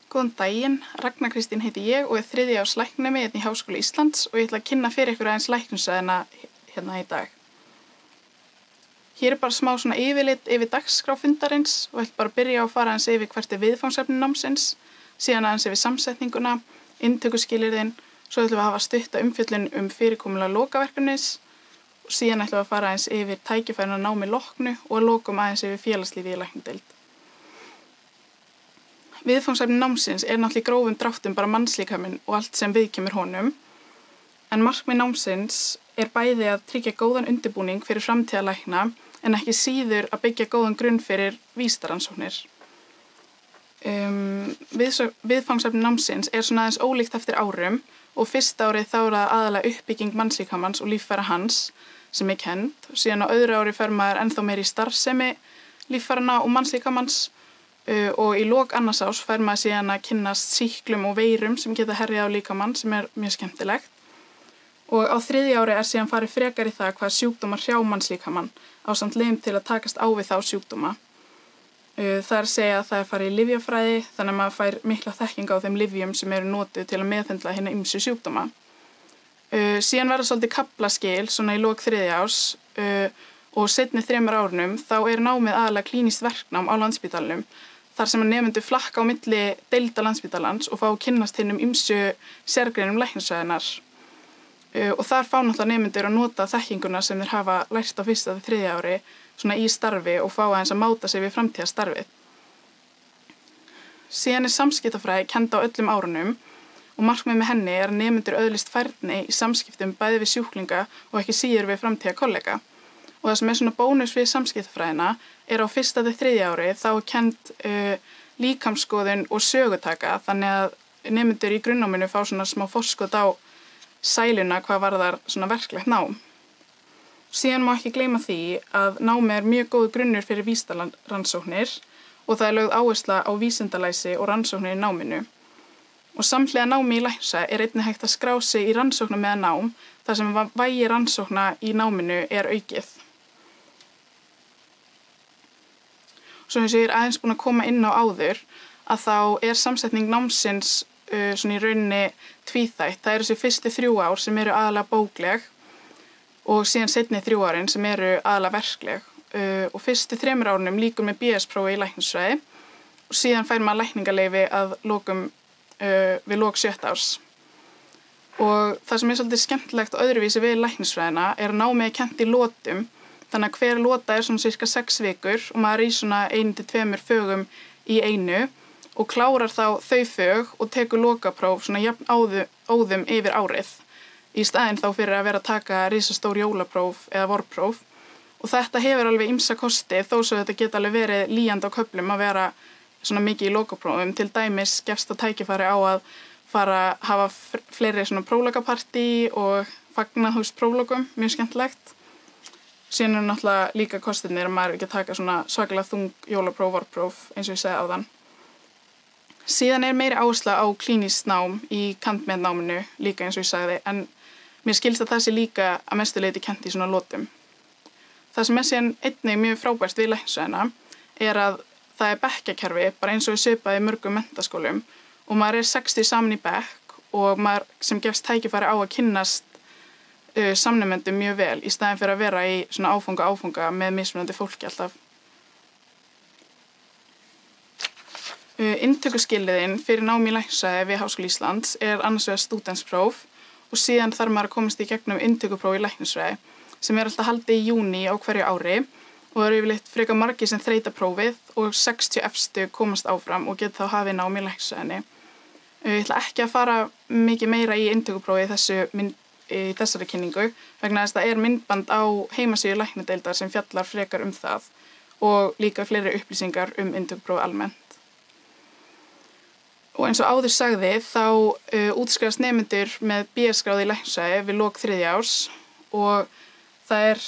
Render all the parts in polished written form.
Góðan daginn, Ragna Kristín heiti ég og þriðja árs læknanemi í Háskóla Íslands og ég ætla að kynna fyrir ykkur aðeins læknisfræðina hérna í dag. Hér bara smá svona yfirlit yfir dagskrá fundarins og ég ætla bara að byrja á að fara aðeins yfir hvert viðfangsefni námsins, síðan aðeins yfir samsetninguna, inntökuskilyrðin, svo ætlum við að hafa stutta umfjöllun fyrirkomulag lokaverkefnis og síðan ætlum við að fara aðeins yfir tækifærin að námi loknu og að lokum aðeins yfir félagslífi í læknadeild. Viðfangsefni námsins náttúrulega í grófum dráttum bara mannslíkaminn og allt sem viðkemur honum, en markmið námsins bæði að tryggja góðan undirbúning fyrir framtíðarlækna en ekki síður að byggja góðan grunn fyrir vísindarannsóknir. Viðfangsefni námsins svona aðeins ólíkt eftir árum og fyrsta árið þá það aðalega uppbygging mannslíkamans og líffæra hans sem kennd, síðan á öðru ári fer maður ennþá meir í starfsemi líffæranna og mannslíkamans og í lok annars árs fær maður síðan að kynnast sýklum og veirum sem geta herjað á líkamann sem mjög skemmtilegt. Og á þriðja ári síðan farið frekar í það hvað sjúkdómar hrjá mannslíkamann ásamt leiðum til að takast á við þá sjúkdóma. Það að segja að það farið í lyfjafræði þannig að maður fær mikla þekkingu á þeim lyfjum sem notuð til að meðhöndla hina ýmsu sjúkdóma. Síðan verða svolítið kaflaskil svona í lok þriðja árs og seinni 3 árunum þá námið aðalega klínískt verknám á Landspítalanum. Þar sem nemendur flakka á milli deilda Landspítalans og fá að kynnast hinum ýmsu sérgreinum læknisfræðinnar. Og þar fá náttúrulega nemendur að nota þekkinguna sem þeir hafa lært á 1. til 3. ári svona í starfi og fá aðeins að máta sig við framtíðarstarfið. Síðan samskiptafræði kennd á öllum árunum og markmið með henni að nemendur öðlist færni í samskiptum bæði við sjúklinga og ekki síður við framtíðarkollega. Og það sem svona bónus við samskiptafræðina á 1. til 3. ári þá kennd líkamskoðun og sögutaka þannig að nemendur í grunnnáminu fá svona smá forskot á sæluna hvað varðar svona verklegt nám. Síðan má ekki gleyma því að námið mjög góður grunnur fyrir vísindarannsóknir og það lögð áhersla á vísindalæsi og rannsóknir í náminu. Og samhliða námi í læknisfræði einnig hægt að skrá sig í rannsókna með nám þar sem vægi rannsókna í náminu aukið. Svo eins og ég aðeins búin að koma inn á áður að þá samsetning námsins svona í rauninni tvíþætt. Það þessi fyrstu 3 ár sem aðalega bókleg og síðan seinni 3 árin sem aðalega verkleg. Og fyrstu 3 árunum líkur með BS-prófi í læknisfræði og síðan fær maður lækningaleyfi að lokum við lok 7. árs. Og það sem svolítið skemmtilegt og öðruvísi við læknisfræðina að námið kennt í lotum. Þannig að hver lota svona cirka 6 vikur og maður í svona 1 til 2 fögum í einu og klárar þá þau fög og tekur lokapróf svona jafn óðum yfir árið. Í staðinn þá fyrir að vera að taka risastór jólapróf eða vorpróf. Og þetta hefur alveg ýmsa kosti þó svo þetta geta alveg verið lýjandi á köflum að vera svona mikið í lokaprófum. Til dæmis gefst það tækifæri á að fara að hafa fleiri svona próflokapartí og fagna próflokum, mjög skemmtilegt. Síðan náttúrulega líka kostirnir að maður ekki að taka svona svakalega þung jólapróf, vorpróf eins og ég segi áðan. Síðan meiri áhersla á klínískt nám í kantmeðnáminu líka eins og ég sagði en mér skilst að það sé líka að mestu leyti kennt í svona lotum. Það sem síðan einnig mjög frábært við læknisfræðina að það bekkjakerfi bara eins og við svipaði í mörgum menntaskólum og maður 60 saman í bekk og maður sem gefst tækifæri á að kynnast samnemendum mjög vel í staðinn fyrir að vera í svona áfanga með mismunandi fólki alltaf. Inntökuskilyrðin fyrir nám í læknisfræði við Háskóla Íslands annars vegar stúdentspróf og síðan þarf maður að komast í gegnum inntökupróf í læknisfræði sem alltaf haldið í júní á hverju ári og það yfirleitt frekar margir sem þreyta prófið og 60 efstu komast áfram og geta þá hafið nám í læknisfræðinni. Ég ætla ekki að fara mikið meira í inntökuprófið í þessari kynningu vegna þess að það myndband á heimasíðu læknadeildar sem fjallar frekar það og líka fleiri upplýsingar inntökupróf almennt. Og eins og áður sagði þá útskrifast nemendur með BS-gráðu í læknisfræði við lok 3. árs og það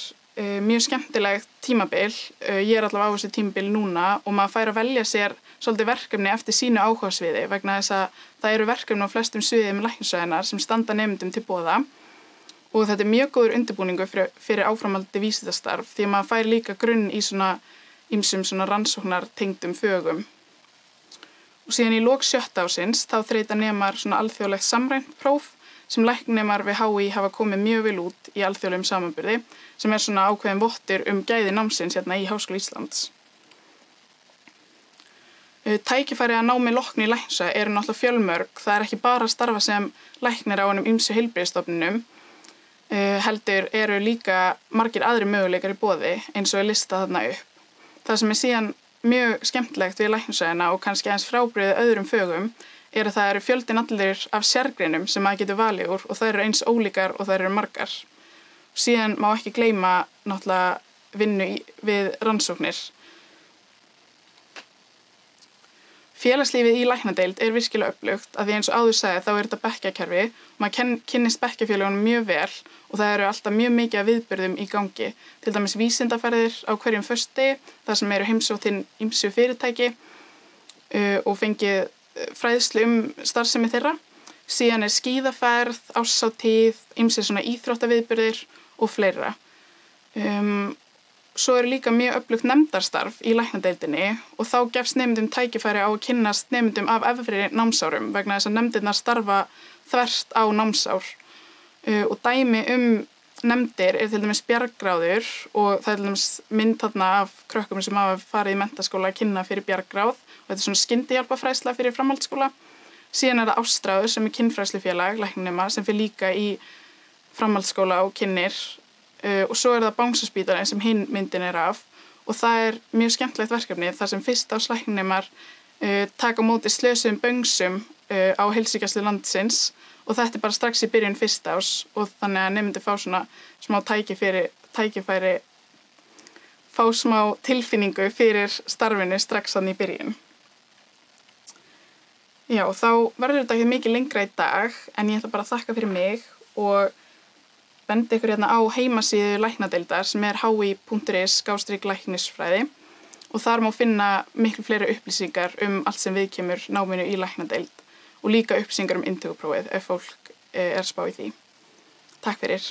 mjög skemmtilegt tímabil. Ég allavega á þessu tímabil núna og maður fær að velja sér svolítið verkefni eftir sínu áhugasviði vegna þess að það verkefni á flestum sviðum læknisfræðinnar sem standa nemendum til boða. Og þetta mjög góður undirbúningur fyrir áframhaldandi vísindastarf því að maður fær líka grunn í svona ýmsum svona rannsóknartengdum fögum. Og síðan í lok 7. ársins þá þreyta nemar svona alþjóðlegt samræmt próf sem læknanemar við HÍ hafa komið mjög vel út í alþjóðlegum samanburði sem svona ákveðin vottur gæði námsins hérna í Háskóla Íslands. Tækifæri að námi loknu í læknisfræði eru náttúrulega fjölmörg. Það ekki bara að starfa sem læknir á ýmsu heilbrigðisstofnunum, heldur eru líka margir aðrir möguleikar í boði eins og listað þarna upp. Það sem síðan mjög skemmtilegt við læknisfræðina og kannski aðeins frábrugðið öðrum fögum að það eru fjöldinn allir af sérgreinum sem maður getur valið úr og þær eru eins ólíkar og þær eru margar. Síðan má ekki gleyma náttúrulega vinnu við rannsóknir. Félagslífið í læknadeild virkilega öflugt af því eins og áður sagði þá þetta bekkjakerfi og maður kynnist bekkjafélögunum mjög vel og það eru alltaf mjög mikið af viðburðum í gangi. Til dæmis vísindaferðir á hverjum föstudegi þar sem eru heimsótt inn ýmsu fyrirtæki og fengið fræðslu starfsemi þeirra. Síðan skíðaferð, árshátíð, ýmsir svona íþróttaviðburðir og fleira. Svo líka mjög öflugt nefndarstarf í læknadeildinni og þá gefst nemendum tækifæri á að kynnast nemendum af efri námsárum vegna þess að nefndirnar starfa þvert á námsár. Og dæmi nefndir til dæmis bjarggráður og það til dæmis mynd þarna af krökkum sem hafa farið í menntaskóla að kynna fyrir bjarggráð og þetta svona skyndihjálparfræðsla fyrir framhaldsskóla. Síðan það Ástráður sem kynfræðslufélag læknanema sem fer líka í framhaldsskóla og kynnir. Og svo það Bangsaspítalinn sem hinn myndin af og það mjög skemmtilegt verkefni þar sem fyrsta læknanemar taka á móti slösuðum böngsum á heilsugæslu landsins og þetta bara strax í byrjun 1. árs og þannig að nemendur fá svona smá tækifæri fá smá tilfinningu fyrir starfinu strax þannig í byrjun. Já, þá verður þetta ekki mikið lengra í dag en ég ætla bara að þakka fyrir mig og bendi ykkur hérna á heimasíðu læknadeildar sem hi.is/læknisfræði og þar má finna miklu fleiri upplýsingar allt sem viðkemur náminu í læknadeild og líka upplýsingar inntökuprófið ef fólk spá í því. Takk fyrir.